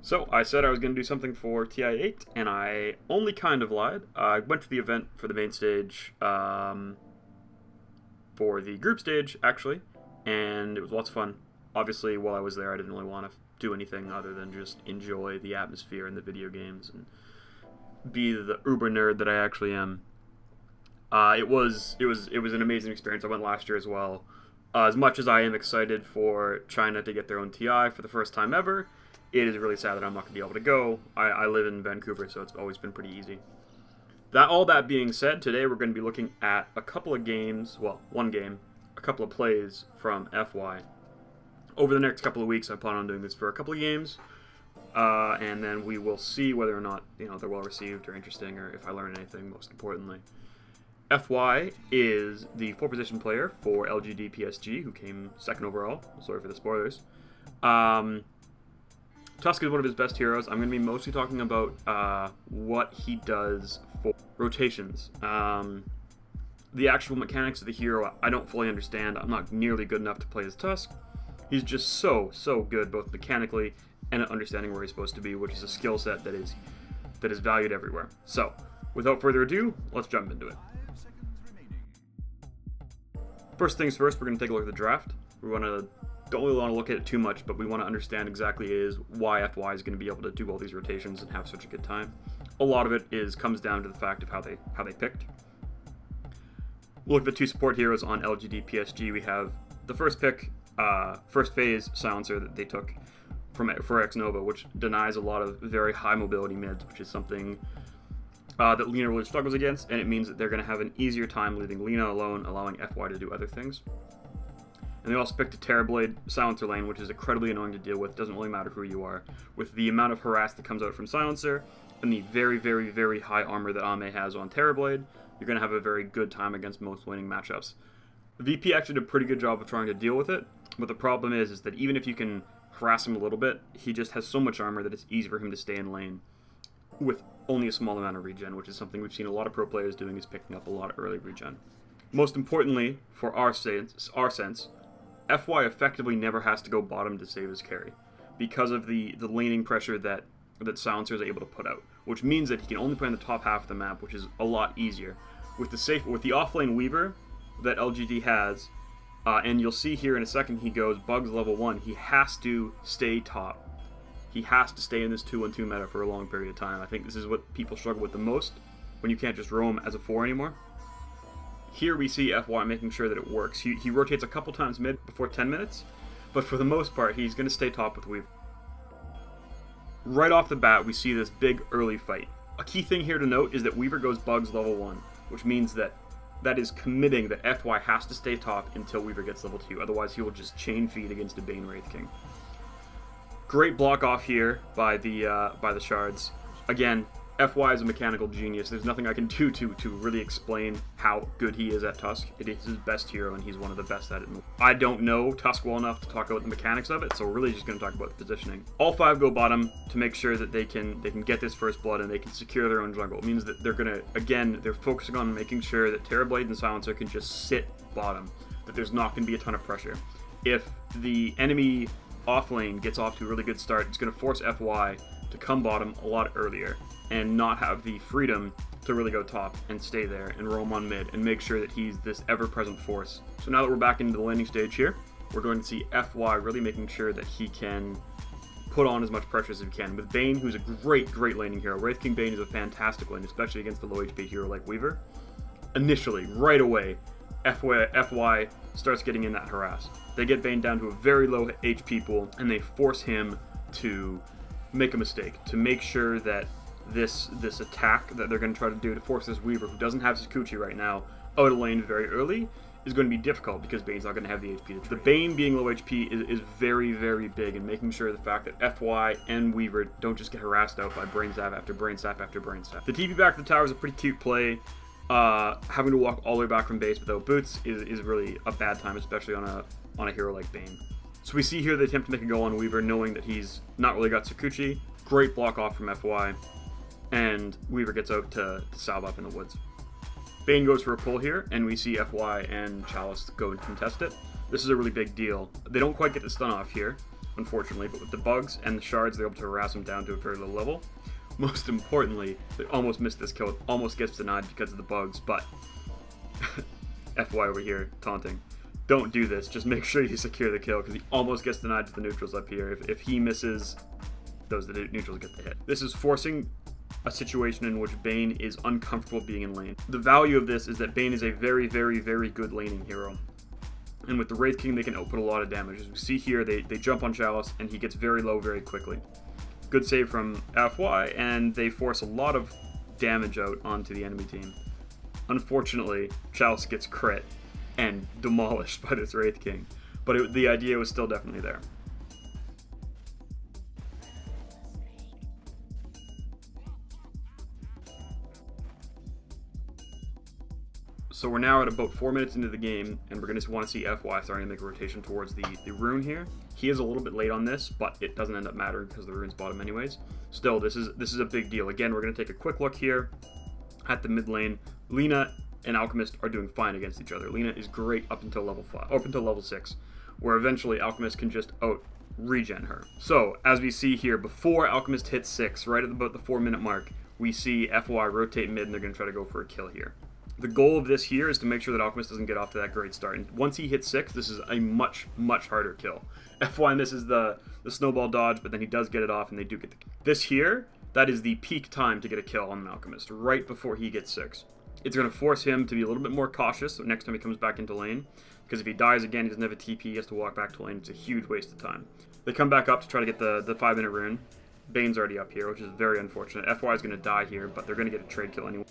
So I said I was going to do something for TI8, and I only kind of lied. I went to the event for the main stage, for the group stage, actually, and it was lots of fun. Obviously, while I was there, I didn't really want to do anything other than just enjoy the atmosphere and the video games and be the uber nerd that I actually am. It was an amazing experience. I went last year as well. As much as I am excited for China to get their own TI for the first time ever, it is really sad that I'm not going to be able to go. I live in Vancouver, so it's always been pretty easy. All that being said, today we're going to be looking at a couple of games, well, one game, a couple of plays from FY. Over the next couple of weeks, I plan on doing this for a couple of games, and then we will see whether or not they're well received or interesting, or if I learn anything. Most importantly, FY is the 4-position player for LGD.PSG, who came second overall. Sorry for the spoilers. Tusk is one of his best heroes. I'm going to be mostly talking about what he does for rotations. The actual mechanics of the hero, I don't fully understand. I'm not nearly good enough to play as Tusk. He's just so good, both mechanically and at understanding where he's supposed to be, which is a skill set that is valued everywhere. So, without further ado, let's jump into it. First things first, we're going to take a look at the draft. Don't really want to look at it too much, but we want to understand exactly why FY is going to be able to do all these rotations and have such a good time. A lot of it comes down to the fact of how they picked. We'll look at the two support heroes on LGD.PSG. We have the first pick, first phase silencer that they took for X Nova, which denies a lot of very high mobility mids, which is something that Lena really struggles against, and it means that they're going to have an easier time leaving Lena alone, allowing FY to do other things. And they also picked a Terrorblade Silencer lane, which is incredibly annoying to deal with. Doesn't really matter who you are. With the amount of harass that comes out from Silencer and the very high armor that Ame has on Terrorblade, you're going to have a very good time against most winning matchups. The VP actually did a pretty good job of trying to deal with it, but the problem is that even if you can harass him a little bit, he just has so much armor that it's easy for him to stay in lane with only a small amount of regen, which is something we've seen a lot of pro players doing, is picking up a lot of early regen. Most importantly, for our sense, FY effectively never has to go bottom to save his carry because of the laning pressure that Silencer is able to put out, which means that he can only play on the top half of the map, which is a lot easier. With the offlane Weaver that LGD has, and you'll see here in a second he goes Bugs level 1, he has to stay top. He has to stay in this 2-1-2 meta for a long period of time. I think this is what people struggle with the most when you can't just roam as a 4 anymore. Here we see FY making sure that it works. He rotates a couple times mid before 10 minutes, but for the most part, he's going to stay top with Weaver. Right off the bat, we see this big early fight. A key thing here to note is that Weaver goes Bugs level 1, which means that is committing that FY has to stay top until Weaver gets level 2, otherwise he will just chain feed against a Bane Wraith King. Great block off here by the shards. Again, FY is a mechanical genius. There's nothing I can do to really explain how good he is at Tusk. It is his best hero, and he's one of the best at it. I don't know Tusk well enough to talk about the mechanics of it, so we're really just going to talk about the positioning. All 5 go bottom to make sure that they can get this first blood and they can secure their own jungle. It means that they're focusing on making sure that Terrorblade and Silencer can just sit bottom, that there's not going to be a ton of pressure. If the enemy off lane gets off to a really good start, it's going to force FY to come bottom a lot earlier and not have the freedom to really go top and stay there and roam on mid and make sure that he's this ever-present force. So now that we're back into the laning stage here, we're going to see FY really making sure that he can put on as much pressure as he can. With Bane, who's a great laning hero. Wraith King Bane is a fantastic lane, especially against a low HP hero like Weaver. Initially, right away, FY starts getting in that harass. They get Bane down to a very low HP pool, and they force him to make a mistake, to make sure that this attack that they're going to try to do to force this Weaver, who doesn't have Sakuchi right now, out of lane very early, is going to be difficult because Bane's not going to have the HP to trade. The Bane being low HP is very big in making sure the fact that FY and Weaver don't just get harassed out by brain sap after brain sap after brain sap. The TP back to the tower is a pretty cute play. Having to walk all the way back from base without boots is really a bad time, especially on a hero like Bane. So we see here the attempt to make a go on Weaver, knowing that he's not really got Sakuchi. Great block off from FY, and Weaver gets out to salve up in the woods. Bane goes for a pull here, and we see FY and Chalice go and contest it. This is a really big deal. They don't quite get the stun off here. unfortunately, but with the bugs and the shards, they're able to harass him down to a very low level. Most importantly, they almost missed this kill. It almost gets denied because of the bugs, but FY over here, taunting. Don't do this. Just make sure you secure the kill, because he almost gets denied to the neutrals up here. If he misses, the neutrals get the hit. This is forcing a situation in which Bane is uncomfortable being in lane. The value of this is that Bane is a very, very, very good laning hero. And with the Wraith King, they can output a lot of damage. As we see here, they jump on Chalice, and he gets very low very quickly. Good save from FY, and they force a lot of damage out onto the enemy team. Unfortunately, Chalice gets crit and demolished by this Wraith King, but the idea was still definitely there. So we're now at about 4 minutes into the game, and we're going to want to see FY starting to make a rotation towards the rune here. He is a little bit late on this, but it doesn't end up mattering because the rune's bottom anyways. Still, this is a big deal. Again, we're going to take a quick look here at the mid lane. Lina and Alchemist are doing fine against each other. Lina is great up until level 5, up until level 6, where eventually Alchemist can just regen her. So, as we see here, before Alchemist hits 6, right at about the 4-minute mark, we see FY rotate mid, and they're going to try to go for a kill here. The goal of this here is to make sure that Alchemist doesn't get off to that great start. And once he hits 6, this is a much, much harder kill. FY misses the snowball dodge, but then he does get it off, and they do get the kill. This here, that is the peak time to get a kill on an Alchemist, right before he gets 6. It's going to force him to be a little bit more cautious so next time he comes back into lane, because if he dies again, he doesn't have a TP, he has to walk back to lane. It's a huge waste of time. They come back up to try to get the 5-minute rune. Bane's already up here, which is very unfortunate. FY is going to die here, but they're going to get a trade kill anyway.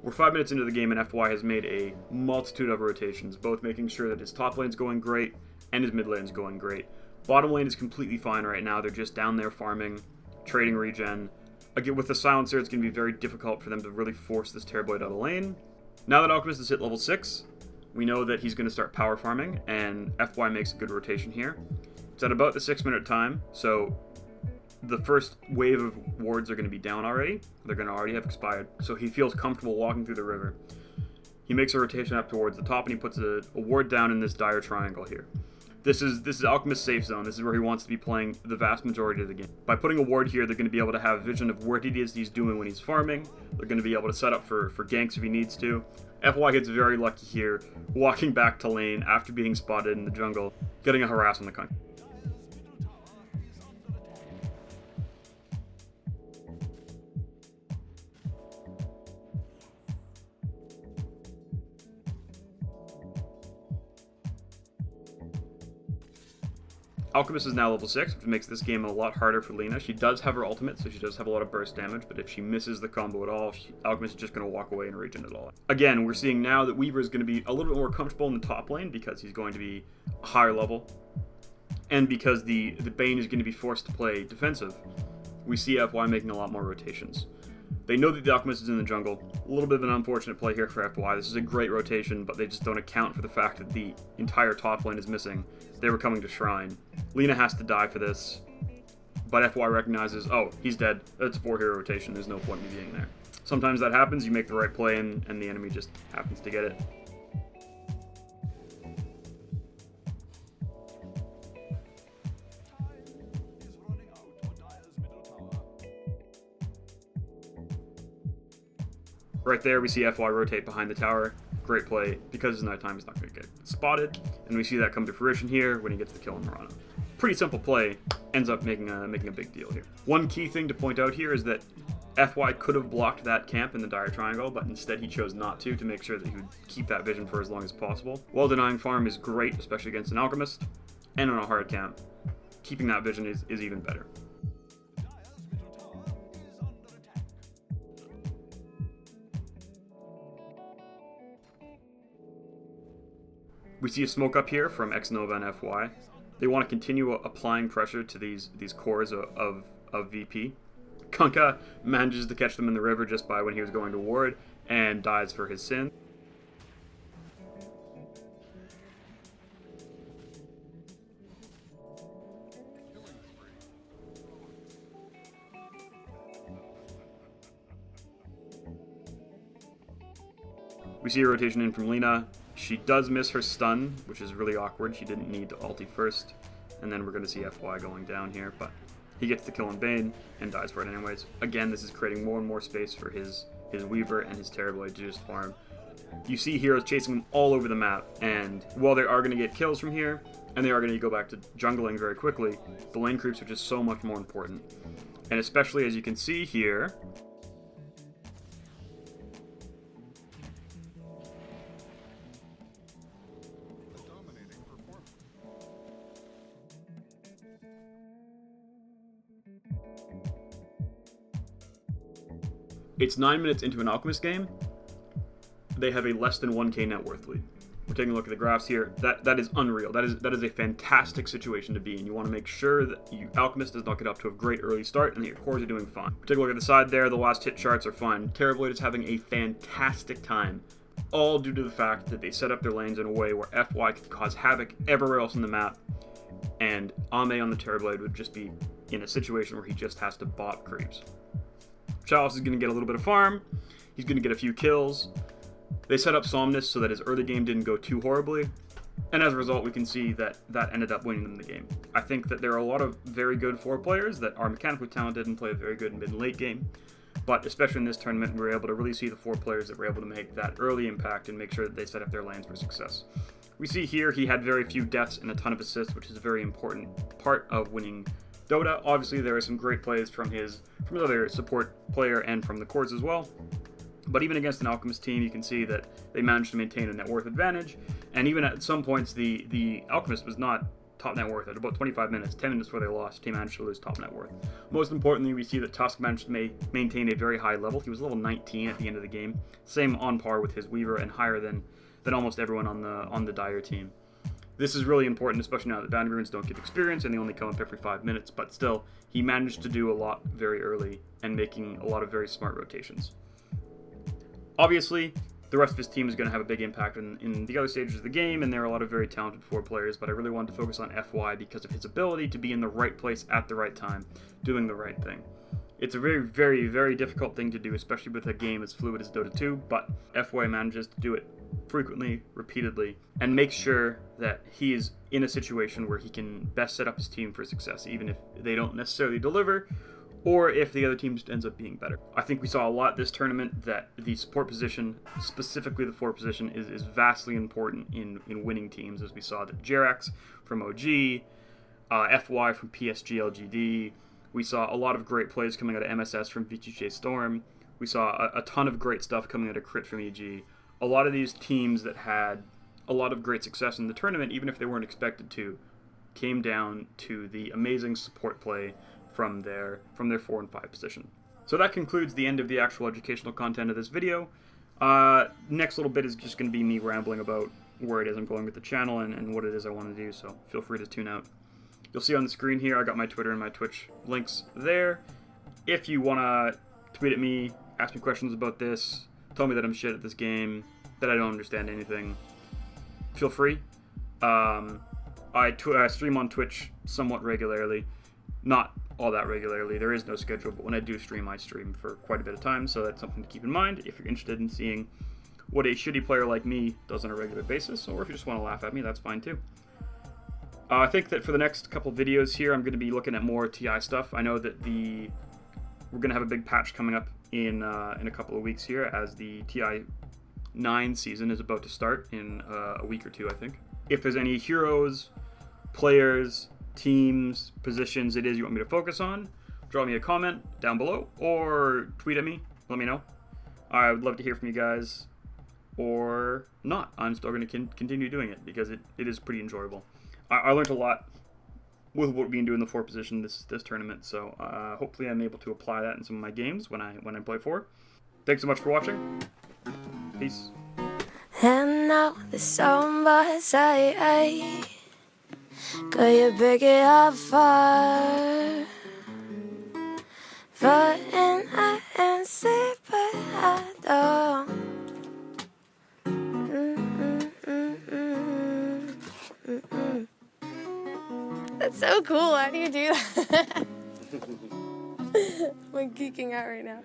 We're 5 minutes into the game, and FY has made a multitude of rotations, both making sure that his top lane's going great and his mid lane's going great. Bottom lane is completely fine right now. They're just down there farming, trading regen. Again, with the Silencer, it's going to be very difficult for them to really force this Terrorblade out of lane. Now that Alchemist has hit level 6, we know that he's going to start power farming, and FY makes a good rotation here. It's at about the 6-minute time, so the first wave of wards are going to be down already. They're going to already have expired, so he feels comfortable walking through the river. He makes a rotation up towards the top, and he puts a ward down in this dire triangle here. This is Alchemist's safe zone. This is where he wants to be playing the vast majority of the game. By putting a ward here, they're going to be able to have vision of what it is he's doing when he's farming. They're going to be able to set up for ganks if he needs to. FY gets very lucky here, walking back to lane after being spotted in the jungle, getting a harass on the country. Alchemist is now level 6, which makes this game a lot harder for Lina. She does have her ultimate, so she does have a lot of burst damage, but if she misses the combo at all, Alchemist is just going to walk away and regen it all. Again, we're seeing now that Weaver is going to be a little bit more comfortable in the top lane because he's going to be a higher level, and because the Bane is going to be forced to play defensive. We see FY making a lot more rotations. They know that the Alchemist is in the jungle. A little bit of an unfortunate play here for FY. This is a great rotation, but they just don't account for the fact that the entire top lane is missing. They were coming to Shrine. Lina has to die for this, but FY recognizes, oh, he's dead. That's a 4-hero rotation. There's no point in me being there. Sometimes that happens. You make the right play, and the enemy just happens to get it. Right there, we see FY rotate behind the tower. Great play. Because it's nighttime, he's not going to get spotted. And we see that come to fruition here when he gets the kill on Mirana. Pretty simple play. Ends up making a big deal here. One key thing to point out here is that FY could have blocked that camp in the dire triangle, but instead he chose not to make sure that he would keep that vision for as long as possible. While denying farm is great, especially against an Alchemist, and on a hard camp, keeping that vision is even better. We see a smoke up here from Xnova and FY. They want to continue applying pressure to these cores of VP. Kunkka manages to catch them in the river just by when he was going to ward and dies for his sin. We see a rotation in from Lena. She does miss her stun, which is really awkward. She didn't need to ulti first. And then we're going to see FY going down here, but he gets the kill on Bane and dies for it anyways. Again, this is creating more and more space for his Weaver and his Terrorblade to just farm. You see heroes chasing him all over the map, and while they are going to get kills from here, and they are going to go back to jungling very quickly, the lane creeps are just so much more important. And especially as you can see here, it's 9 minutes into an Alchemist game. They have a less than 1k net worth lead. We're taking a look at the graphs here. That is unreal. That is a fantastic situation to be in. You want to make sure that Alchemist does not get up to a great early start and that your cores are doing fine. Take a look at the side there. The last hit charts are fine. Terrorblade is having a fantastic time, all due to the fact that they set up their lanes in a way where FY could cause havoc everywhere else in the map, and Ame on the Terrorblade would just be in a situation where he just has to bot creeps. Chalice is going to get a little bit of farm. He's going to get a few kills. They set up Somnus so that his early game didn't go too horribly. And as a result, we can see that that ended up winning them the game. I think that there are a lot of very good 4 players that are mechanically talented and play very good in mid-late game. But especially in this tournament, we were able to really see the 4 players that were able to make that early impact and make sure that they set up their lanes for success. We see here he had very few deaths and a ton of assists, which is a very important part of winning Dota. Obviously, there are some great plays from his other support player and from the cores as well. But even against an Alchemist team, you can see that they managed to maintain a net worth advantage. And even at some points, the Alchemist was not top net worth. At about 25 minutes, 10 minutes before they lost, he managed to lose top net worth. Most importantly, we see that Tusk managed to maintain a very high level. He was level 19 at the end of the game. Same on par with his Weaver and higher than almost everyone on the Dire team. This is really important, especially now that bounty runes don't give experience and they only come up every 5 minutes. But still, he managed to do a lot very early and making a lot of very smart rotations. Obviously, the rest of his team is going to have a big impact in the other stages of the game, and there are a lot of very talented 4 players, but I really wanted to focus on FY because of his ability to be in the right place at the right time, doing the right thing. It's a very, very, very difficult thing to do, especially with a game as fluid as Dota 2, but FY manages to do it frequently, repeatedly, and make sure that he is in a situation where he can best set up his team for success, even if they don't necessarily deliver, or if the other team just ends up being better. I think we saw a lot this tournament that the support position, specifically the 4 position, is vastly important in winning teams, as we saw that Jerax from OG, FY from PSG LGD. We saw a lot of great plays coming out of MSS from VTJ Storm. We saw a ton of great stuff coming out of Crit from EG. A lot of these teams that had a lot of great success in the tournament, even if they weren't expected to, came down to the amazing support play from their 4 and 5 position. So that concludes the end of the actual educational content of this video. Next little bit is just going to be me rambling about where it is I'm going with the channel and what it is I want to do, so feel free to tune out. You'll see on the screen here I got my Twitter and my Twitch links there. If you want to tweet at me, ask me questions about this, tell me that I'm shit at this game, that I don't understand anything, feel free. I stream on Twitch somewhat regularly. Not all that regularly. There is no schedule, but when I do stream, I stream for quite a bit of time, so that's something to keep in mind if you're interested in seeing what a shitty player like me does on a regular basis, or if you just want to laugh at me, that's fine too. I think that for the next couple videos here, I'm going to be looking at more TI stuff. I know that we're going to have a big patch coming up in a couple of weeks here, as the TI8 season is about to start in a week or 2, I think. If there's any heroes, players, teams, positions it is you want me to focus on, drop me a comment down below or tweet at me, let me know. I would love to hear from you guys, or not. I'm still going to continue doing it because it is pretty enjoyable. I learned a lot with what we've been doing in the 4 position this tournament, so hopefully I'm able to apply that in some of my games when I play 4. Thanks so much for watching. Peace. And now the somebody say, could you pick it up far? But and I can see, but I don't. That's so cool. How do you do that? I'm geeking out right now.